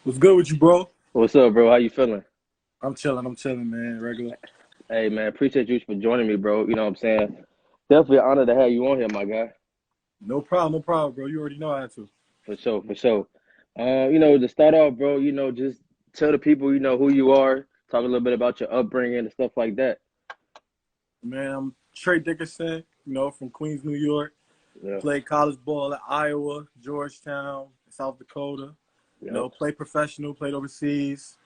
What's good with you, bro? What's up, bro? How you feeling? I'm chilling, man. Regular. Hey, man, appreciate you for joining me, bro. You know what I'm saying? Definitely an honor to have you on here, my guy. No problem, bro. You already know I had to. For sure, for sure. To start off, bro, just tell the people, who you are, talk a little bit about your upbringing and stuff like that. Man, I'm Trey Dickerson, from Queens, New York. Yeah, Played college ball at Iowa, Georgetown, South Dakota. yeah, Played professional, played overseas.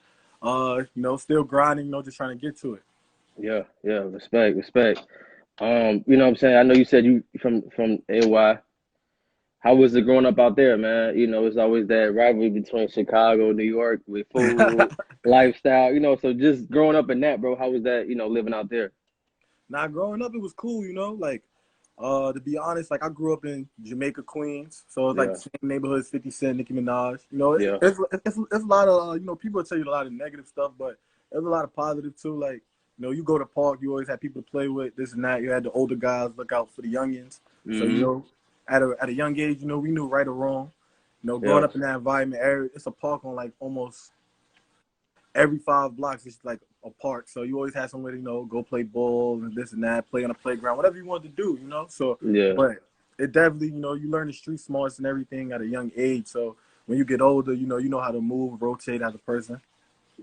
Still grinding, just trying to get to it. yeah, yeah. Respect, respect. You know what I'm saying? I know you said you from AY. How was it growing up out there, man? It's always that rivalry between Chicago, New York with food, lifestyle, so just growing up in that, bro, how was that, living out there? Now, growing up, it was cool, to be honest, like I grew up in Jamaica, Queens, so it's like Yeah, the same neighborhood as 50 Cent, Nicki Minaj. yeah, It's a lot of, people tell you a lot of negative stuff, but there's a lot of positive too. Like, you go to park, you always have people to play with, this and that. You had the older guys look out for the youngins. So, hmm at a young age, we knew right or wrong. Growing yeah, up in that environment, it's a park on like almost every 5 blocks is like a park. So you always have somewhere to, go play ball and this and that, play on the playground, whatever you want to do. So, yeah. but it definitely, you learn the street smarts and everything at a young age. So when you get older, you know how to move, rotate as a person.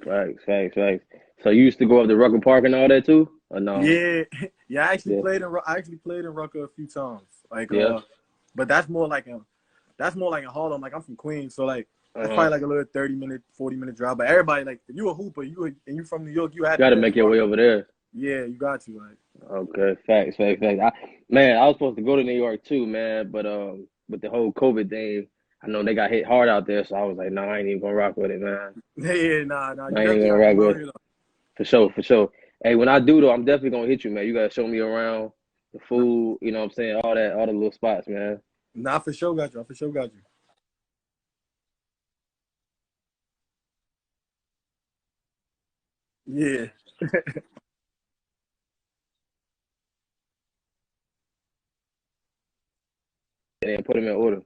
Facts, facts, facts. So you used to go up to Rucker Park and all that too? Or no? Yeah, yeah. Yeah, I actually played in Rucker a few times. Like, yeah. but that's more like in Harlem. Like I'm from Queens, so like that's Uh-huh. probably like a little 30-minute, 40-minute drive. But everybody like if you a hooper, and you from New York, you had to Got to play in make your way Rucker. over there. Yeah, you got to like. Okay, facts, facts, facts. Man, I was supposed to go to New York too, man, but with the whole COVID thing, I know they got hit hard out there, so I was like, no, I ain't even gonna rock with it, man. Yeah, nah. You I ain't even definitely gonna gotta rock come with out it. here though. For sure, for sure. Hey, when I do though, I'm definitely gonna hit you, man. You gotta show me around the Nah, food, you know what I'm saying? All the little spots, man. nah, for sure got you. I for sure got you. Yeah, And then put them in order.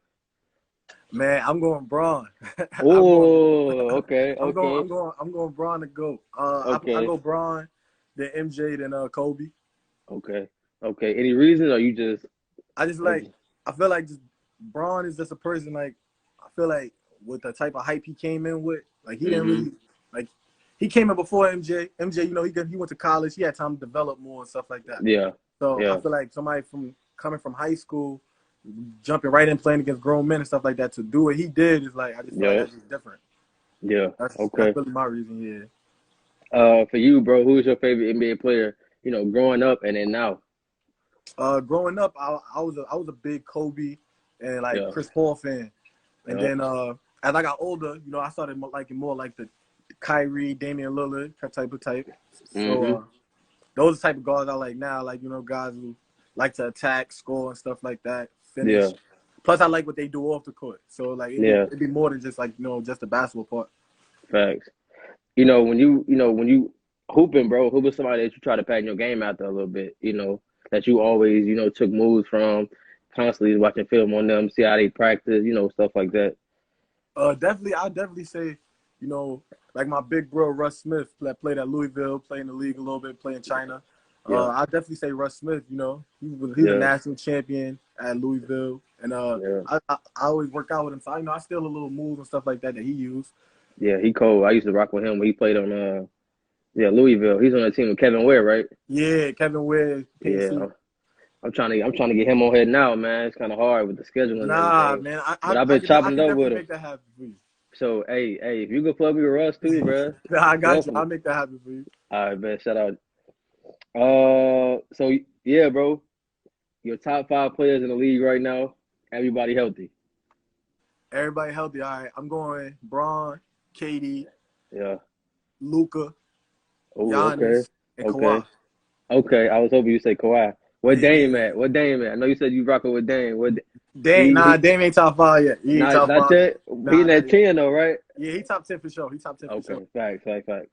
man. I'm going Braun. I'm going. Oh, okay, I'm going. okay, I'm going Braun to go. I okay, go Braun, then MJ, then Kobe. okay, okay. Any reason or you just I just that's like. I feel like just Braun is just a person like. I feel like with the type of hype he came in with, like he didn't mm-hmm. really like. He came in before MJ. MJ, he went to college. He had time to develop more and stuff like that. Yeah, So I yeah, feel like somebody from coming from high school, jumping right in playing against grown men and stuff like that to do what he did is like I just feel like yeah, that's just different. yeah. That's Okay. really my reason. Yeah. For you, bro, who's your favorite NBA player? Growing up and then now. Growing up, I was a big Kobe and like Yeah, Chris Paul fan, and yeah. then as I got older, I started liking more like the Kyrie, Damian Lillard type. So Mm-hmm. those are the type of guards I like now. Like guys who like to attack, score, and stuff like that. Yeah, Finish. Plus, I like what they do off the court. So like yeah. it'd be more than just like just the basketball part. Facts. When you hooping, bro, who was somebody that you try to pattern your game after a little bit, that you always, took moves from, constantly watching film on them, see how they practice, stuff like that. Definitely, I'll definitely say, you know, like my big bro Russ Smith that played at Louisville, played in the league a little bit, played in China. Yeah, I definitely say Russ Smith. He was a yeah, national champion at Louisville, and yeah. I always work out with him. So I steal a little moves and stuff like that he used. Yeah, he cold. I used to rock with him when he played on Louisville. He's on the team with Kevin Ware, right? Yeah, Kevin Ware, Yeah. KC. I'm trying to get him on here now, man. It's kind of hard with the scheduling and Nah, everything. man, But I've been I chopping it can up definitely with him. make that happen for you. So hey, if you could plug me with Russ too, bro, Nah, I got you. I'll definitely. make that happen for you. All right, man. Shout out. So yeah, bro, your top five players in the league right now, everybody healthy. Everybody healthy. All right, I'm going Braun, KD, Yeah. Luca, Oh, okay, Giannis, and okay, Kawhi. okay. I was hoping you say Kawhi. Where Dame Yeah. at? What Dame at? I know you said you rocking with Dame. What Nah, he Dame ain't top five yet. He ain't top not five. yet. He in Not that yet. 10 though, right? Yeah, he top 10 for sure. He top 10 for sure. Okay, facts, facts, facts.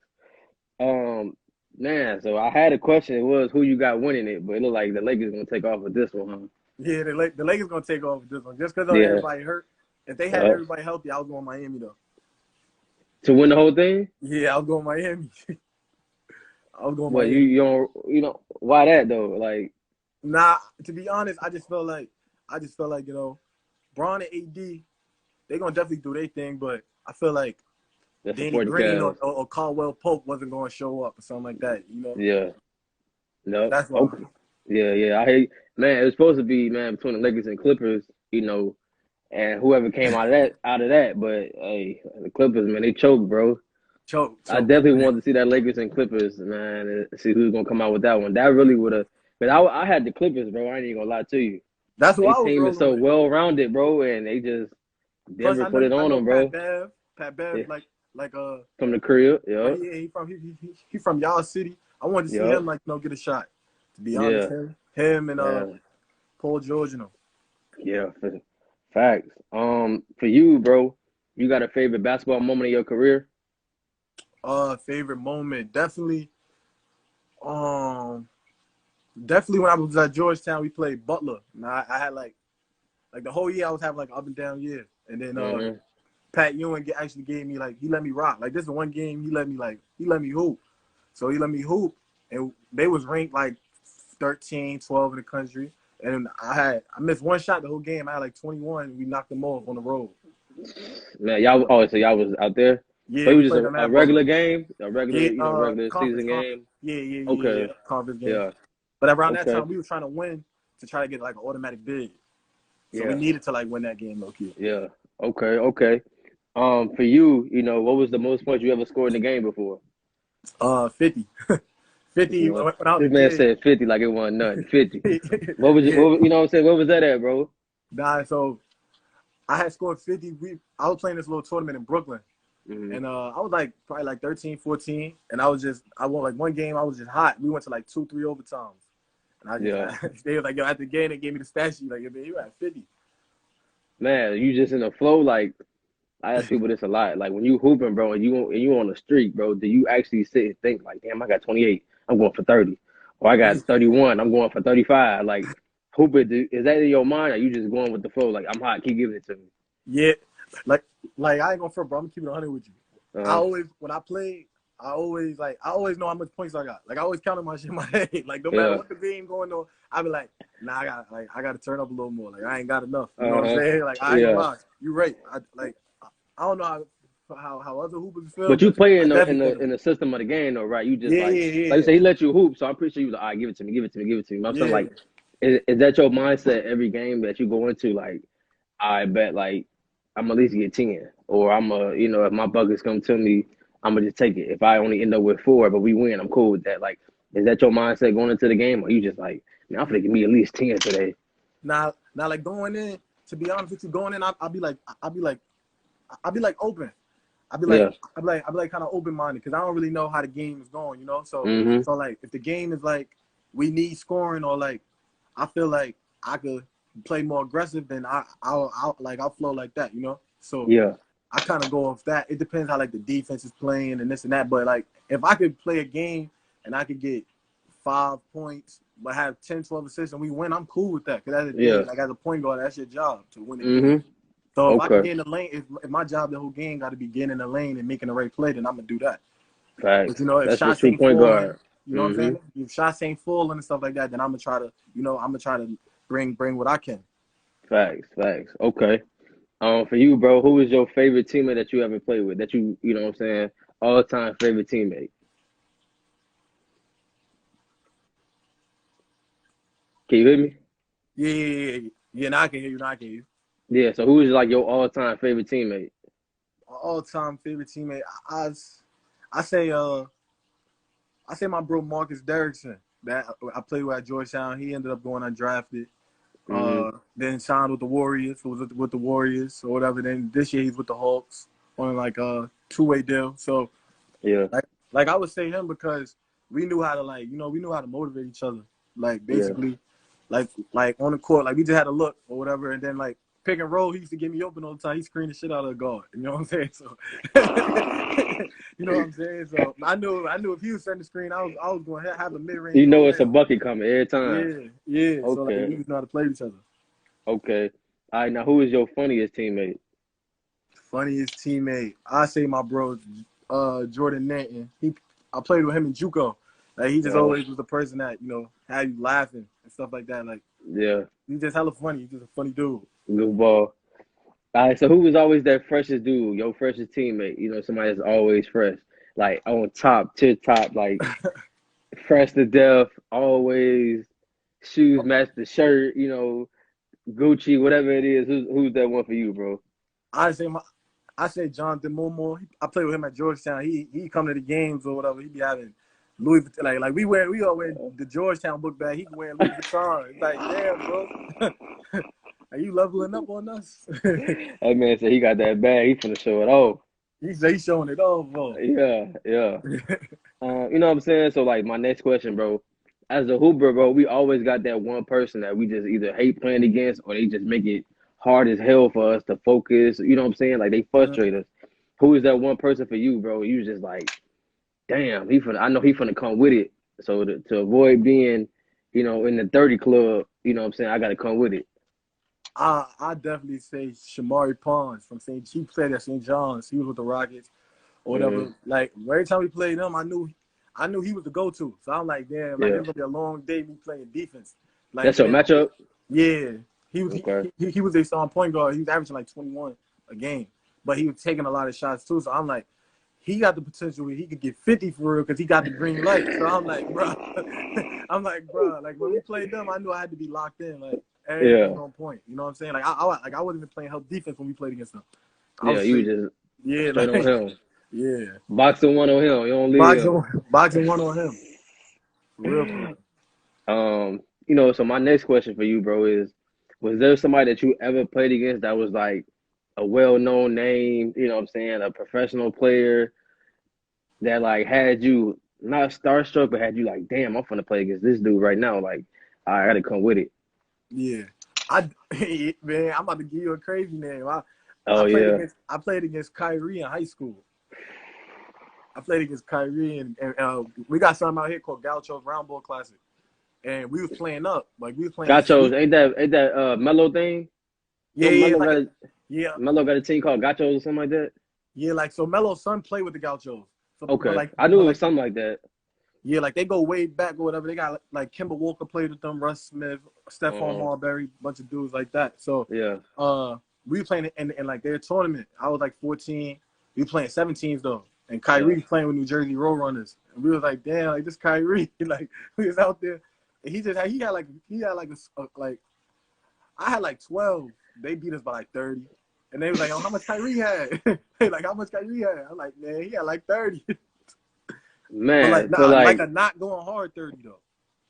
Um, Man, so I had a question. It was who you got winning it, but it looked like the Lakers gonna take off with this one, huh? Yeah, the Lakers gonna take off this one just because Yeah, everybody hurt. If they had yeah. everybody healthy, I was going Miami though. To win the whole thing? Yeah, I was going Miami. I was going What Miami. you don't why that though? Like Nah, to be honest, I just felt like Braun and AD, they gonna definitely do their thing, but I feel like the Danny supporting Green or, cast. or, or Caldwell Pope wasn't gonna show up or something like that. Yeah. No. That's why. Okay. Yeah, yeah. I hate man, it was supposed to be man between the Lakers and Clippers, and whoever came out of that, but hey, the Clippers, man, they choked, bro. I Choke. definitely wanted to see that Lakers and Clippers, man, and see who's gonna come out with that one. That really would have, but I had the Clippers, bro. I ain't even gonna lie to you. That's who They I was team is rolling so with. well rounded, bro, and they just Plus, never put it I on know them, bro. Pat Yeah, Bev, like from the crib, like yeah, he from y'all city. I wanted to see yeah, him get a shot. To be honest, yeah, him and man, Paul George, yeah. Facts. For you, bro, you got a favorite basketball moment of your career? favorite moment, um definitely when I was at Georgetown, we played Butler. And I had like the whole year I was having like an up and down year, and then Mm-hmm. Pat Ewing actually gave me he let me rock. Like this is one game he let me hoop. So he let me hoop, and they was ranked like 13, 12 in the country. And I missed one shot the whole game. I had like 21. And we knocked them off on the road. Man, y'all. Oh, so y'all was out there. So Yeah, it we was just played them a at Butler. regular game, a regular, Yeah, regular conference, season game. yeah, Okay. conference game. Yeah. But around that Okay. time, we were trying to win to try to get like an automatic bid. So we Yeah. needed to win that game, low key. Yeah. Okay. Okay. For you, what was the most points you ever scored in the game before? 50, 50 You know, when I was a this man kid. said 50 like it wasn't nothing. 50. What was you? Yeah, You know what I'm saying? What was that at, bro? nah. So I had scored 50. I was playing this little tournament in Brooklyn. Hmm. And I was probably 13, 14. And I won one game. I was just hot. We went to 2, 3 overtimes. And Yeah. they were like, yo, at the game, they gave me the stat sheet. Like, man, you at 50. Man, you just in the flow. Like I ask people this a lot. Like when you hooping, bro, and you on the streak, bro. Do you actually sit and think like, damn, I got 28. I'm going for 30, or I got 31. I'm going for 35. Like hooping, is that in your mind? Or are you just going with the flow? Like I'm hot. Keep giving it to me. Yeah. Like, I ain't going for it, bro. I'm going to keep it 100 with you. Uh-huh. When I play, I always know how much points I got. Like, I always counted my shit in my head. Like, no matter Yeah. what the game going on, I be like, nah, I got to turn up a little more. Like, I ain't got enough. You know what I'm Uh-huh. saying? Like, I ain't gonna Yeah. lie. You right. I don't know how other hoopers feel, But you but play I in the in definitely the feel in the system of the game though, right? You just yeah, like you yeah, say he let you hoop, so I'm pretty sure you like, all right, give it to me, give it to me, give it to me. I'm saying yeah. like, is that your mindset every game that you go into? Like, I bet like I'm at least get 10, or if my buckets come to me, I'm gonna just take it. If I only end up with 4, but we win, I'm cool with that. Like, is that your mindset going into the game, or you just like, man, I'm gonna give me at least 10 today? Now, like going in. To be honest with you, going in, I'll be like open. Yeah. I'll be like kind of open minded because I don't really know how the game is going, So Mm-hmm. like if the game is we need scoring or I feel like I could play more aggressive, then I'll flow like that. So Yeah. I kind of go off that. It depends how the defense is playing and this and that. But if I could play a game and I could get 5 points but have 10, 12 assists and we win, I'm cool with that. Because at the day, Yeah. as a point guard, that's your job to win the game. Mm-hmm. So if I can Okay. get in the lane, if my job the whole game got to be getting in the lane and making the right play, then I'm gonna do that. But Facts. if That's the shots true ain't point falling, guard. you know what I'm Mm-hmm. saying? If shots ain't falling and stuff like that, then I'm gonna try to, bring what I can. Facts. Facts. Okay. For you, bro, who is your favorite teammate that you ever played with? That you know what I'm saying, all time favorite teammate. Can you hear me? Yeah. Now I can hear you. Now I can hear you. Yeah. So who is like your all time favorite teammate? All time favorite teammate. I say I say my bro Marcus Dickerson that I played with at Georgetown. He ended up going undrafted. Hmm. Then signed with the Warriors. Was with the Warriors or whatever. Then this year he's with the Hawks on a 2-way deal. So Yeah. I would say him because we knew how to we knew how to motivate each other. Yeah. Basically, on the court, we just had to look or whatever, and then pick and roll. He used to get me open all the time. He screened the shit out of the guard. You know what I'm saying? So, you know what I'm saying? So I knew if he was setting the screen, I was going to have a mid range You know roll it's a down. bucket coming every time. Yeah. So we Okay. just know how to play with each other. Okay. All right. Now who is your funniest teammate? Funniest teammate. I say my bro, Jordan Nanton. I played with him in JUCO. Like he just always was the person that had you laughing and stuff like that. Like Yeah. he's just hella funny. He's just a funny dude. Good ball. All right, so who was always that freshest dude, your freshest teammate? Somebody that's always fresh, like on top, tip top, like fresh to death, always shoes match the shirt, Gucci, whatever it is. Who's that one for you, bro? I say Jonathan Momo. I played with him at Georgetown. He come to the games or whatever. He be having Louis Vuitton. Like we all wear the Georgetown book bag. He can wear Louis Vuitton. It's like, damn, bro. Are you leveling up on us? That man said he got that bag. He finna show it off. He's showing it off, bro. Yeah. You know what I'm saying? So, like, my next question, bro. As a hooper, bro, we always got that one person that we just either hate playing against or they just make it hard as hell for us to focus. You know what I'm saying? Like, they frustrate us. Who is that one person for you, bro? You just like, damn, I know he finna come with it. So, to avoid being, in the 30 club, you know what I'm saying? I got to come with it. I definitely say Shamari Pons from he played at St. John's. He was with the Rockets or whatever. Mm-hmm. Like every time we played him, I knew he was the go-to. So I'm like, damn, like it's gonna be a long day me playing defense. Like that's your matchup. Yeah, he was okay. he was a strong point guard. He was averaging like 21 a game, but he was taking a lot of shots too. So I'm like, he got the potential where he could get 50 for real because he got the green light. So I'm like, bro, like when we played them, I knew I had to be locked in. Like. Everything on point. You know what I'm saying? Like I wasn't even playing help defense when we played against them. You just straight on him. Yeah. Boxing one on him. You don't leave boxing one on him. For real. So my next question for you, bro, is was there somebody that you ever played against that was like a well-known name, you know what I'm saying, a professional player that like had you not starstruck but had you like, damn, I'm finna play against this dude right now. Like, I gotta come with it. Yeah, man, I'm about to give you a crazy name. I played against Kyrie in high school. I played against Kyrie, and we got something out here called Gaucho's Round Ball Classic, and we was playing up. Like we was playing. Gauchos, ain't that Melo thing? Yeah, Melo got a team called Gauchos or something like that. Yeah, like so Melo's son played with the Gauchos. So, okay, I knew it was something like that. Yeah, like they go way back or whatever. They got like Kemba Walker played with them, Russ Smith, Stephon Marbury, bunch of dudes like that. So we were playing in like their tournament. I was like 14. We were playing 17s though, and Kyrie was playing with New Jersey Roadrunners. And we was like, damn, like this Kyrie, like we was out there. And he had like I had like 12. They beat us by like 30. And they was like, oh, how much Kyrie had? Like, how much Kyrie had? I'm like, man, he had like 30. Man, but like a not going hard 30 though.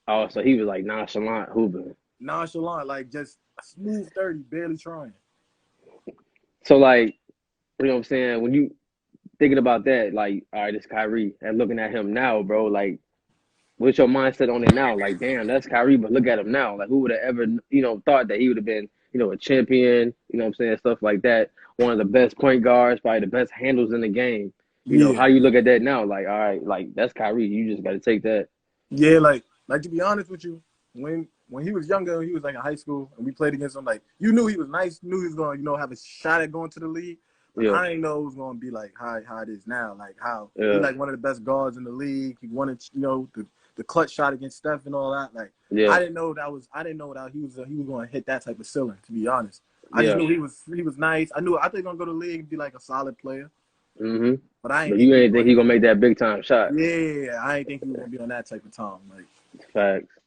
Oh, so he was like nonchalant hooping. Nonchalant, like just smooth 30, barely trying. So like, you know what I'm saying? When you thinking about that, like, all right, it's Kyrie, and looking at him now, bro, like, what's your mindset on it now? Like, damn, that's Kyrie, but look at him now. Like, who would have ever, thought that he would have been, a champion, you know what I'm saying, stuff like that. One of the best point guards, probably the best handles in the game. You know, how you look at that now, like, all right, like, that's Kyrie. You just got to take that. Yeah, like to be honest with you, when he was younger, he was like in high school, and we played against him, like, you knew he was nice, knew he was going to, have a shot at going to the league. But I didn't know it was going to be like how it is now, like how he's like one of the best guards in the league. He wanted, the clutch shot against Steph and all that. Like, I didn't know that he was going to hit that type of ceiling, to be honest. I just knew he was nice. I think he's going to go to the league and be like a solid player. Mm-hmm. But you ain't think he gonna make that big time shot. Yeah, I ain't think he was gonna be on that type of time. Like, facts.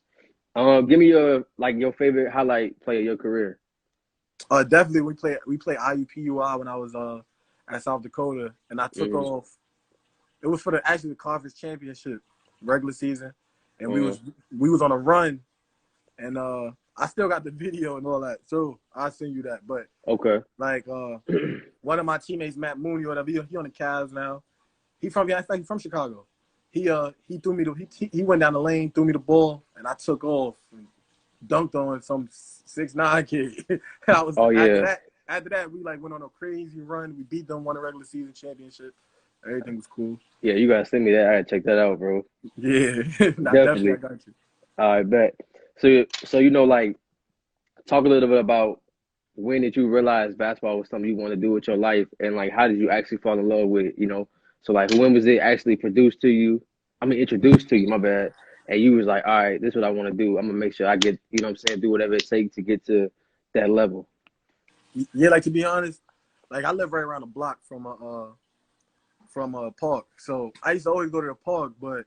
Give me your favorite highlight play of your career. Definitely we played IUPUI when I was at South Dakota, and I took off. It was for the conference championship regular season, and we was on a run, and I still got the video and all that, so I'll send you that. But like one of my teammates, Matt Mooney, or whatever, he on the Cavs now. He's from Chicago. He threw me he went down the lane, threw me the ball, and I took off and dunked on some 6'9" kid. And I was after that we like went on a crazy run. We beat them, won a regular season championship. Everything was cool. Yeah, you gotta send me that. I gotta check that out, bro. Yeah, definitely. I got you. I bet. So like, talk a little bit about when did you realize basketball was something you want to do with your life, and like how did you actually fall in love with it? So like when was it actually produced to you? I mean, introduced to you. My bad. And you was like, all right, this is what I want to do. I'm gonna make sure I get, what I'm saying, do whatever it takes to get to that level. Yeah, like to be honest, like I live right around the block from a park. So I used to always go to the park, but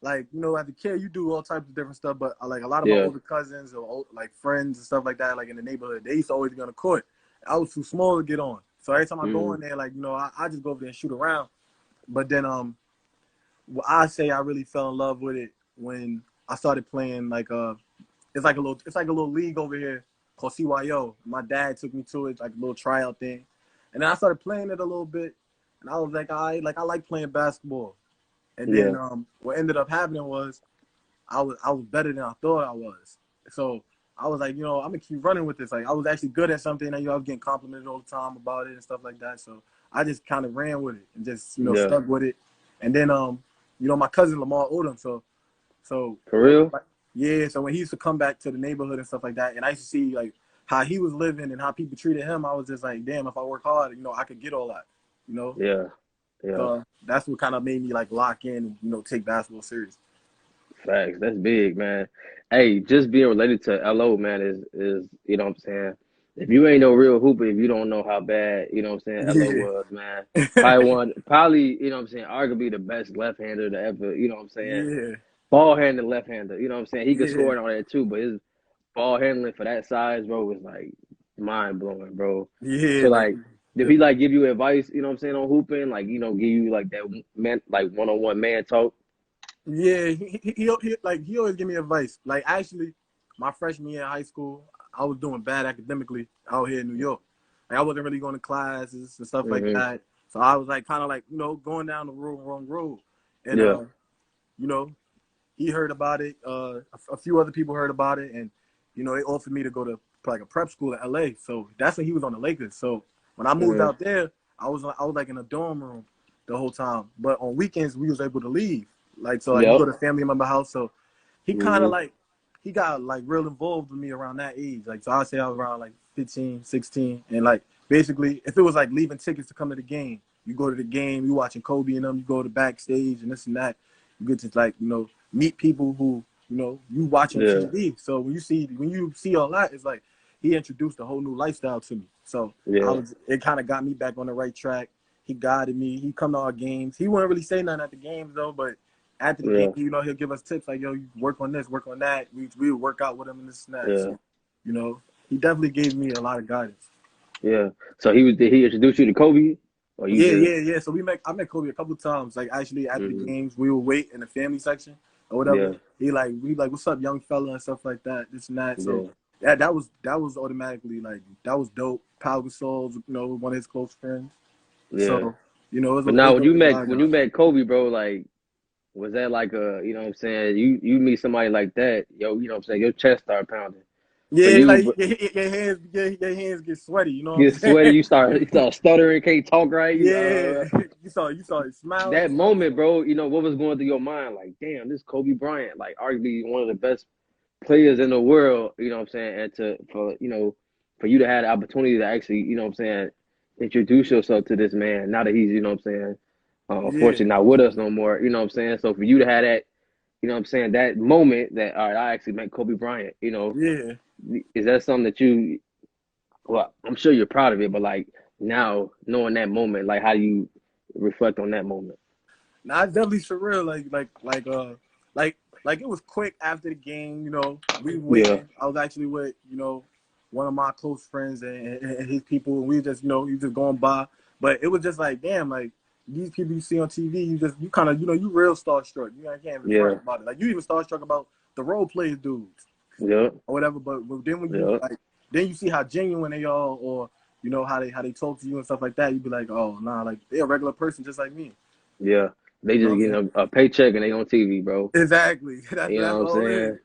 like as a kid, you do all types of different stuff. But like a lot of my Yeah. older cousins or like friends and stuff like that, like in the neighborhood, they used to always be on the court. I was too small to get on, so every time I go Mm. in there, like I just go over there and shoot around. But then well, I say I really fell in love with it when I started playing like it's like a little league over here called CYO. My dad took me to it, like a little tryout thing, and then I started playing it a little bit, and I was like, I like playing basketball. And then Yeah. what ended up happening was I was better than I thought I was. So I was like, I'm gonna keep running with this. Like I was actually good at something, and I was getting complimented all the time about it and stuff like that. So I just kind of ran with it and just Yeah. stuck with it. And then my cousin Lamar Odom, so For real? yeah, so when he used to come back to the neighborhood and stuff like that, and I used to see like how he was living and how people treated him, I was just like, damn, if I work hard, I could get all that, you know. Yeah. Yeah. So that's what kind of made me like lock in and take basketball serious. Facts. That's big, man. Hey, just being related to LO, man, is what I'm saying. If you ain't no real hooper, if you don't know how bad, what I'm saying, LO Yeah, was, man. Probably, what I'm saying, arguably the best left-hander to ever, what I'm saying, yeah, ball-handed left-hander. You know what I'm saying? He could yeah, score and all that too, but his ball handling for that size, bro, was like mind-blowing, bro. yeah. So Like, like, did he like give you advice, what I'm saying, on hooping? Like, give you like that man, like one-on-one man talk? yeah, he always give me advice. Like actually, my freshman year in high school, I was doing bad academically out here in New York. Like I wasn't really going to classes and stuff like Mm-hmm. that. So I was like kind of like going down the wrong road. And Yeah. you know, he heard about it. A few other people heard about it, and they offered me to go to like a prep school in LA. So that's when he was on the Lakers. So when I moved Mm-hmm. out there, I was like in a dorm room the whole time. But on weekends we was able to leave. Like so, like we Yep. go to family member house. So he kind of Mm-hmm. like he got like real involved with me around that age. Like so, I'd say I was around like 15, 16, and like basically if it was like leaving tickets to come to the game, you go to the game, you watching Kobe and them, you go to backstage and this and that. You get to like meet people who you watch on Yeah. TV. So when you see all that, it's like he introduced a whole new lifestyle to me. So Yeah. it kind of got me back on the right track. He guided me. He come to our games. He wouldn't really say nothing at the games though, but after the game, Yeah. he'll give us tips like, yo, you work on this, work on that. We would work out with him and this and that. Yeah. So, he definitely gave me a lot of guidance. Yeah. So did he introduce you to Kobe? Or you Yeah, just yeah, yeah. So I met Kobe a couple times. Like actually after the mm-hmm. games, we would wait in the family section or whatever. Yeah. We like, what's up, young fella and stuff like that, this and that. So Yeah. that was automatically like that was dope. Pau Gasol's, one of his close friends. Yeah. So, it But was, now a lot of when guys. you met Kobe, bro, like was that like what I'm saying? You meet somebody like that, yo, what I'm saying, your chest start pounding. For Yeah, you, like your hands get sweaty. You know what I'm get sweaty, saying? you start stuttering, can't talk right. Yeah, you saw it smiling. That moment, bro, what was going through your mind? Like, damn, this Kobe Bryant, like arguably one of the best players in the world, what I'm saying, and for you to have the opportunity to actually, what I'm saying, introduce yourself to this man now that he's, what I'm saying, Yeah, unfortunately not with us no more, what I'm saying. So for you to have that, what I'm saying, that moment that all right, I actually met Kobe Bryant, yeah. is that something that well, I'm sure you're proud of it, but like now knowing that moment, like how do you reflect on that moment? Nah, it's definitely surreal. Like like it was quick after the game. We Yeah, waiting. I was actually with one of my close friends and his people, and we just he just going by. But it was just like damn, like these people you see on TV, you kind of you real starstruck. I can't even front yeah, about it. Like you even starstruck about the role players dudes yeah, or whatever. But then when you yeah, like then you see how genuine they are, or how they talk to you and stuff like that. You be like, oh nah, like they're a regular person just like me. yeah. They You know just what I'm saying? getting a paycheck and they on TV, bro. Exactly. That's You know that's what I'm all it is. saying?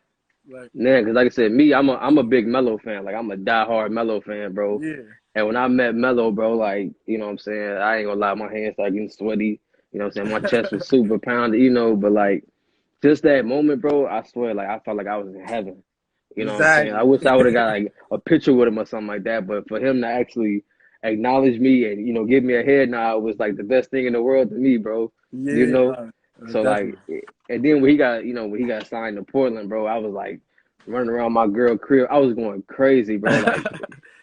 Like, Man, because like I said, me, I'm a big Melo fan. Like I'm a diehard Melo fan, bro. yeah, And when I met Melo, bro, like, what I'm saying, I ain't gonna lie, my hands started getting sweaty. You know what I'm saying? My chest was super pounded, but like just that moment, bro, I swear, like I felt like I was in heaven. You know what I'm saying? I Exactly. wish I would have got like a picture with him or something like that. But for him to actually acknowledge me and give me a head nod was like the best thing in the world to me, bro. You Yeah, know. So like, definitely. and then when he got when he got signed to Portland, bro, I was like running around my girl crib. I was going crazy, bro. Like,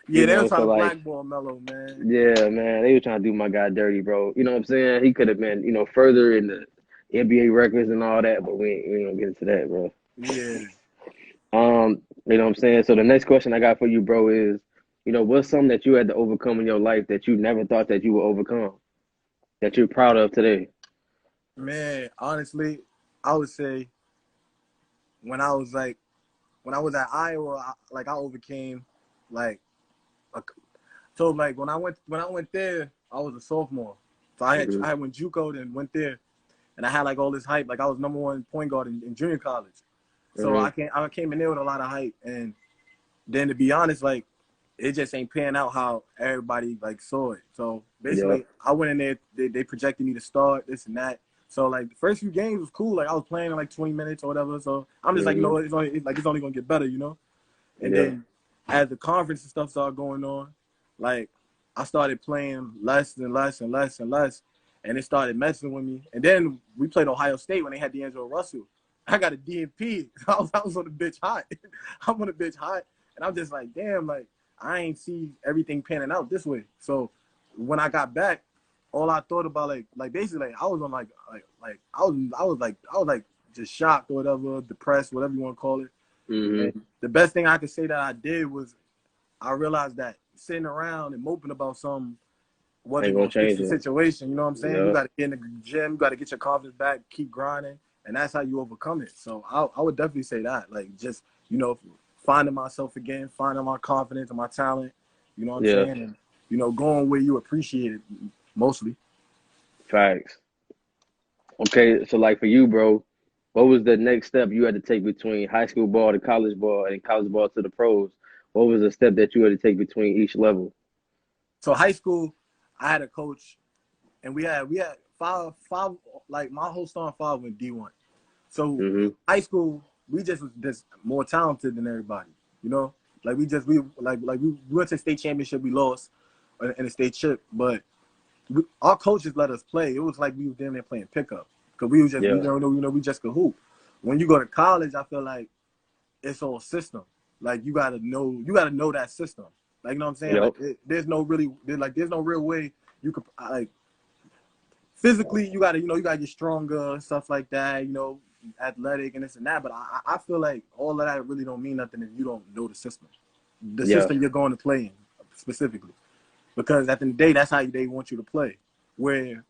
Yeah, they were so trying to like, blackball Melo, man. yeah, man, they were trying to do my guy dirty, bro. You know what I'm saying? He could have been, further in the NBA records and all that, but we don't get into that, bro. Yeah. You know what I'm saying? So the next question I got for you, bro, is, what's something that you had to overcome in your life that you never thought that you would overcome, that you're proud of today? Man, honestly, I would say when I was at Iowa, I overcame like a, so like when I went there, I was a sophomore. So Mm-hmm. I went JUCO and went there, and I had like all this hype. Like I was #1 point guard in junior college. So Mm-hmm. I came in there with a lot of hype, and then to be honest, like it just ain't pan out how everybody like saw it. So Yeah. basically, I went in there. They projected me to start this and that. So like the first few games was cool. Like I was playing in like 20 minutes or whatever. So I'm just like, Mm-hmm. it's only gonna get better, you know. And Yeah. then as the conference and stuff started going on, like I started playing less and less and less and less, and it started messing with me. And then we played Ohio State when they had D'Angelo Russell. I got a DNP. I was on the bitch hot. I'm on the bitch hot, and I'm just like, damn, like I ain't see everything panning out this way. So when I got back, all I thought about basically I was on I was like just shocked or whatever, depressed, whatever you want to call it. Mm-hmm. And the best thing I could say that I did was I realized that sitting around and moping about something wasn't Ain't gonna going to fix change the it. situation. You know what I'm saying? You Yeah. got to get in the gym. You got to get your confidence back, keep grinding, and that's how you overcome it. So I would definitely say that. Like, just, finding myself again, finding my confidence and my talent, you know what I'm Yeah. saying? And, going where you appreciate it mostly. Facts. Okay, so like for you, bro, what was the next step you had to take between high school ball to college ball and college ball to the pros? What was the step that you had to take between each level? So high school, I had a coach, and we had five like my whole starting five went D1. So Mm-hmm. high school, we just was just more talented than everybody. You know, like we went to state championship, we lost in the state chip, but our coaches let us play. It was like we were damn near playing pickup because we was just Yeah. we just could hoop. When you go to college, I feel like it's all system. Like you gotta know that system. Like you know what I'm saying? Yep. Like there's no real way you could like physically you gotta get stronger, stuff like that, athletic and this and that. But I feel like all of that really don't mean nothing if you don't know the system. The Yeah. system you're going to play in specifically. Because at the end of the day, that's how they want you to play. Where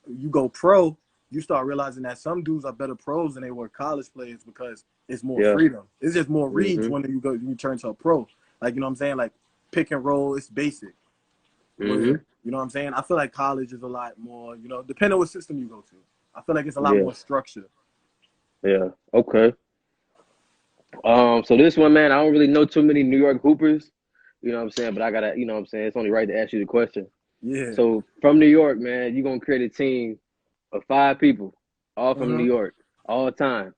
you go pro, you start realizing that some dudes are better pros than they were college players because it's more Yeah. freedom. It's just more reads Mm-hmm. when you turn to a pro. Like, you know what I'm saying? Like pick and roll, it's basic. Mm-hmm. Where, you know what I'm saying? I feel like college is a lot more, depending on what system you go to. I feel like it's a lot Yeah. more structured. Yeah. Okay. So this one, man, I don't really know too many New York Hoopers. You know what I'm saying? But I gotta, you know what I'm saying? It's only right to ask you the question. Yeah. So from New York, man, you're gonna create a team of 5 people, all from New Mm-hmm. York, all time.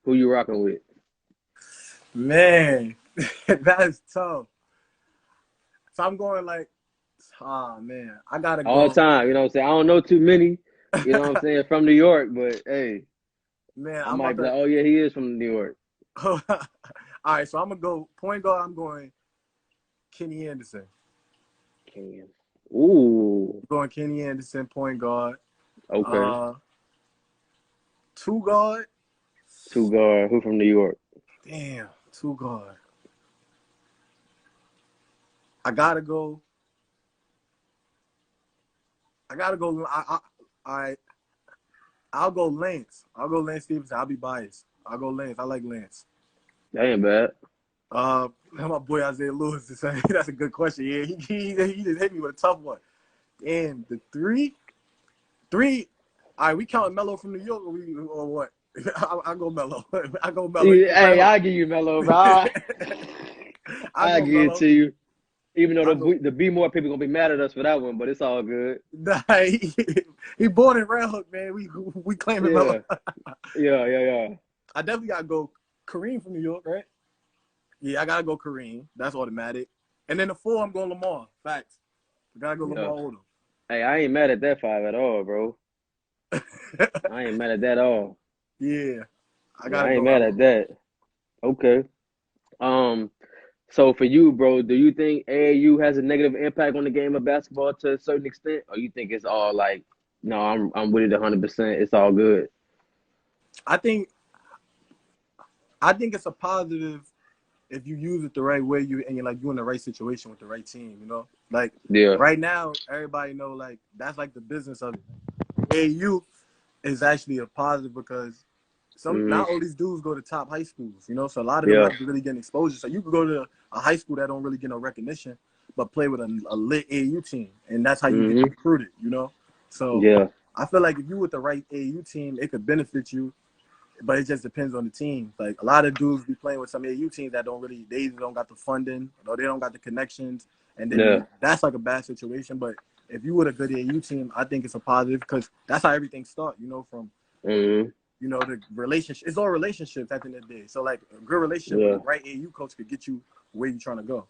Who you rocking with? Man, that's tough. So I'm going like, man, I gotta All go. time, you know what I'm saying? I don't know too many, you know what I'm saying, from New York, but hey, Man, I I'm might about be like, to. oh yeah, he is from New York. All right, so I'm gonna go point guard. I'm going Kenny Anderson. King. Ooh, I'm going Kenny Anderson, point guard. okay. Uh, two guard. Two guard. Who from New York? Damn, two guard. I gotta go. I gotta go. All right. I'll go Lance. I'll go Lance Stevenson. I'll be biased. I'll go Lance. I like Lance. That ain't bad. My boy Isaiah Lewis is saying that's a good question. Yeah, he just hit me with a tough one. And the three. All right, we count Melo from New York or what? I go Melo. I go Melo. He from Hey, Red I'll give you Melo, bro. I I'll go give it Melo. to you. Even though I go. the B more people gonna be mad at us for that one, but it's all good. Nah, he born in Red Hook, man. We claiming Melo. Yeah, yeah, yeah, yeah. I definitely gotta go Kareem from New York, right? Yeah, I gotta go Kareem. That's automatic. And then the 4, I'm going Lamar. Facts. I gotta go Yeah. Lamar Odom. Hey, I ain't mad at that 5 at all, bro. I ain't mad at that at all. Yeah, I Yeah, gotta I ain't go mad that at one. that. Okay. Um, so for you, bro, do you think AAU has a negative impact on the game of basketball to a certain extent, or you think it's all like, no, I'm with it 100%. It's all good. I think it's a positive if you use it the right way. You're like you in the right situation with the right team. You know, like Yeah. right now, everybody know like that's like the business of it. AAU is actually a positive because not all these dudes go to top high schools, you know, so a lot of them Yeah. not really getting exposure. So you could go to a high school that don't really get no recognition, but play with a lit AAU team, and that's how you get recruited, you know. So Yeah. I feel like if you with the right AAU team, it could benefit you, but it just depends on the team. Like a lot of dudes be playing with some AAU teams that they either don't got the funding or they don't got the connections, and Yeah. then that's like a bad situation. But if you with a good AAU team, I think it's a positive because that's how everything starts, you know, from you know, the relationship. It's all relationships at the end of the day. So, like, a good relationship with Yeah. the right AU coach could get you where you're trying to go.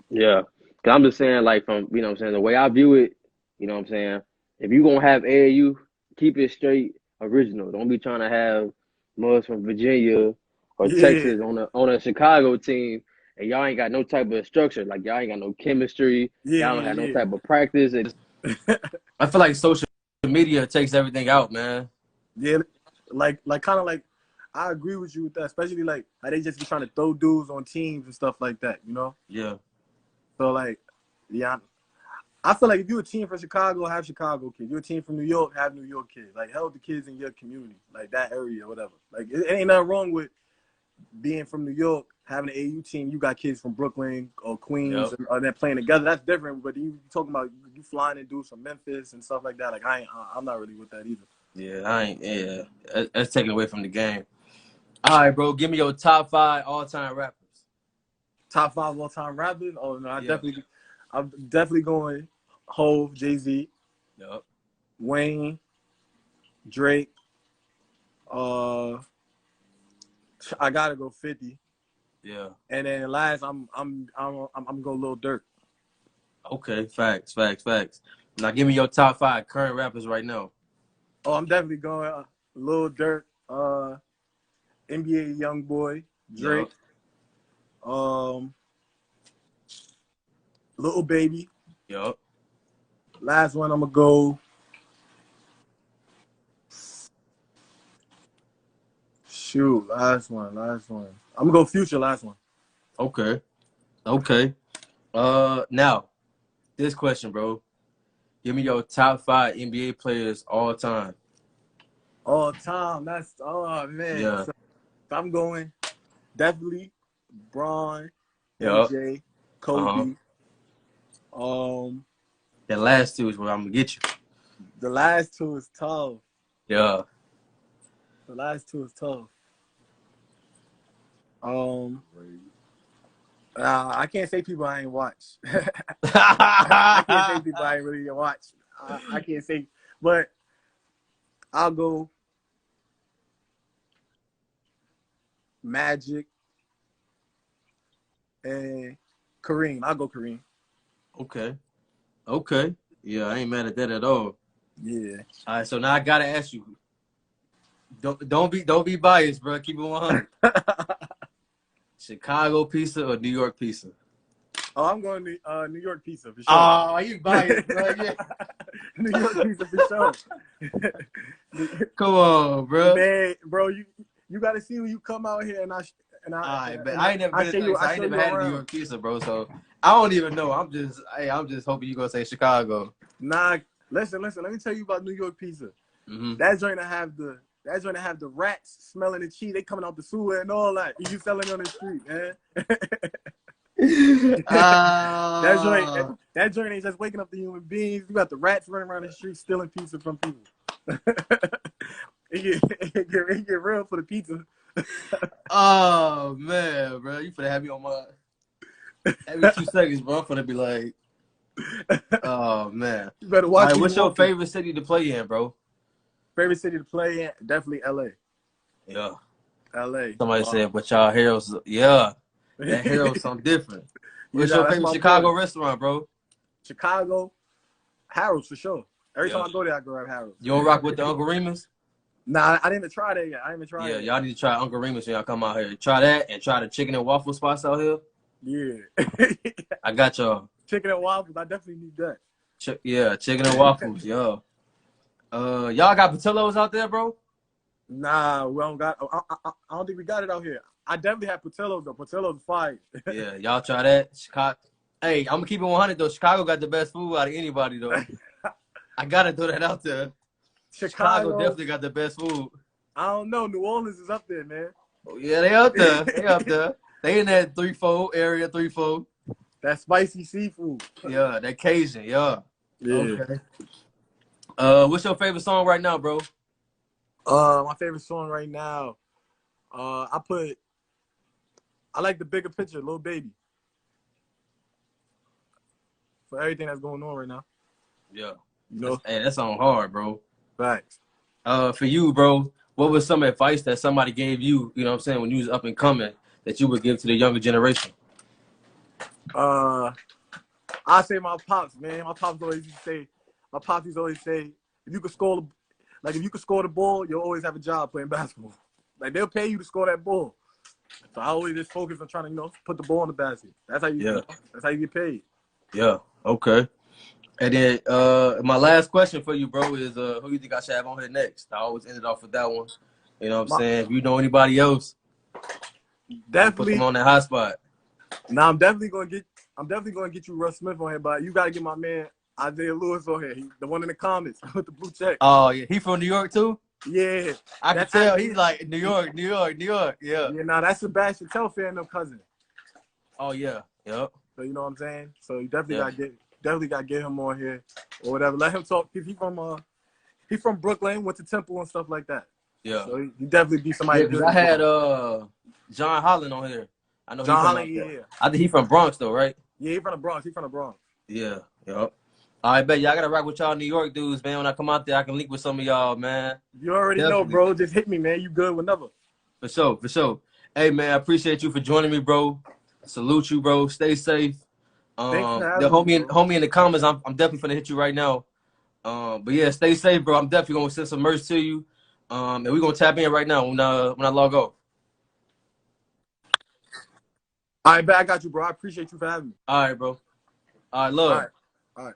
Yeah. Cause I'm just saying, like, from, you know what I'm saying, the way I view it, you know what I'm saying, if you going to have AAU, keep it straight original. Don't be trying to have mugs from Virginia or Yeah. Texas on a Chicago team, and y'all ain't got no type of structure. Like, y'all ain't got no chemistry. Yeah, Y'all don't have no yeah, type of practice. yeah. I feel like social media takes everything out, man. Yeah, like kind of like, I agree with you with that, especially like how they just be trying to throw dudes on teams and stuff like that, you know? Yeah. So, like, yeah, I feel like if you're a team from Chicago, have Chicago kids. You're a team from New York, have New York kids. Like, help the kids in your community, like that area or whatever. Like, it ain't nothing wrong with being from New York, having an AU team, you got kids from Brooklyn or Queens, Yep. or they're playing together. That's different. But you talking about you flying in dudes from Memphis and stuff like that. Like I'm not really with that either. Yeah, I ain't. Yeah, that's taken away from the game. All right, bro. Give me your top 5 all-time rappers. Top 5 all time rappers. Oh no, Yeah. I'm definitely going Hove, Jay-Z, Yep. Wayne, Drake. I gotta go 50, Yeah. and then last I'm go Lil Durk. Okay. Facts. Now, give me your top 5 current rappers right now. Oh, I'm definitely going Lil Durk, NBA YoungBoy, Drake, Yep. Little Baby. Yep. Last one, I'm gonna go. Shoot, last one. I'm gonna go Future. Last one. Okay. Now this question, bro. Give me your top 5 NBA players all time. All time. Oh man. Yeah. So I'm going definitely Bron, Yep. MJ, Uh-huh. Kobe. Um, The last 2 is where I'm gonna get you. the last two is tough. Yeah. The last two is tough. Um, I can't say people I ain't watch. I can't say people I ain't really watch. I can't say, but I'll go Magic and Kareem. I'll go Kareem. Okay. Yeah, I ain't mad at that at all. Yeah. All right, so now I gotta ask you. Don't be biased, bro. Keep it 100. Chicago pizza or New York pizza? Oh, I'm going to New York pizza for sure. Oh, you biased, bro. Yeah. New York pizza for sure. Come on, bro. Man, bro, you got to see when you come out here All right, but I ain't never been to Texas. I ain't show never you had a New around. York pizza, bro. So I don't even know. I'm just hoping you gonna say Chicago. Nah, listen. Let me tell you about New York pizza. Mm-hmm. That joint to have the rats smelling the cheese. They coming out the sewer and all that. You selling on the street, man. That joint ain't just waking up the human beings. You got the rats running around the street stealing pizza from people. it get real for the pizza. Oh man, bro, you finna have me on my every 2 seconds, bro. I'm finna be like, oh man. You better All watch right, who you what's your walking. favorite city to play in, bro? Favorite city to play in? Definitely LA. Yeah. LA. Somebody said, but y'all heroes, yeah. That Harold's something different. Yeah, What's nah, your that's favorite my Chicago boy. restaurant, bro? Chicago, Harold's for sure. Every Yeah. time I go there, I grab Harold's. You don't rock with the Uncle Remus? Nah, I didn't even try that yet. I didn't even try Yeah, that y'all need to try Uncle Remus when y'all come out here. Try that and try the chicken and waffle spots out here. yet. Yeah. I got y'all. Chicken and waffles, I definitely need that. Yeah, chicken and waffles. Yeah. Y'all got Patillos out there, bro? Nah, we don't got. I don't think we got it out here. I definitely have Patillos though. Patillos fire. Yeah, y'all try that. Chicago. Hey, I'm gonna keep it 100 though. Chicago got the best food out of anybody though. I gotta throw that out there. Chicago definitely got the best food. I don't know. New Orleans is up there, man. Oh, yeah, they up there. They up there. They in that 3-4 area, 3-4. That spicy seafood. Yeah, that Cajun. Yeah. Yeah. Okay. What's your favorite song right now, bro? My favorite song right now. I like The Bigger Picture, Lil Baby. For everything that's going on right now. Yeah. You know? Hey, that song hard, bro. Facts. For you, bro, what was some advice that somebody gave you, you know what I'm saying, when you was up and coming, that you would give to the younger generation? I say my pops, man. My pops always used to say, if you could score the ball, you'll always have a job playing basketball. Like they'll pay you to score that ball. So I always just focus on trying to, put the ball in the basket. That's how you get paid. Yeah. Okay. And then my last question for you, bro, is who you think I should have on here next? I always end it off with that one. You know what I'm saying? If you know anybody else, definitely put them on that hot spot. Now I'm definitely gonna get you Russ Smith on here, but you gotta get my man Isaiah Lewis on here. The one in the comments with the blue check. Oh yeah, he from New York too? Yeah. I can tell he's like New York. Yeah. Yeah, nah, that's Sebastian Telfair and cousin. Oh yeah. Yep. So you know what I'm saying? So you definitely gotta get him on here or whatever. Let him talk. He from Brooklyn, went to Temple and stuff like that. Yeah. So he definitely be somebody. Yeah, 'cause I had John Holland on here. I know John Holland, yeah. I think he from Bronx though, right? Yeah, he from the Bronx. Yeah. Yep. All right, bet y'all gotta rock with y'all New York dudes, man. When I come out there, I can link with some of y'all, man. You already know, bro. Just hit me, man. You good whenever. For sure. Hey, man, I appreciate you for joining me, bro. Salute you, bro. Stay safe. The homie in the comments, I'm definitely gonna hit you right now. But yeah, stay safe, bro. I'm definitely gonna send some merch to you. And we're gonna tap in right now when I log off. All right, bet I got you, bro. I appreciate you for having me. All right, bro. All right, love. All right.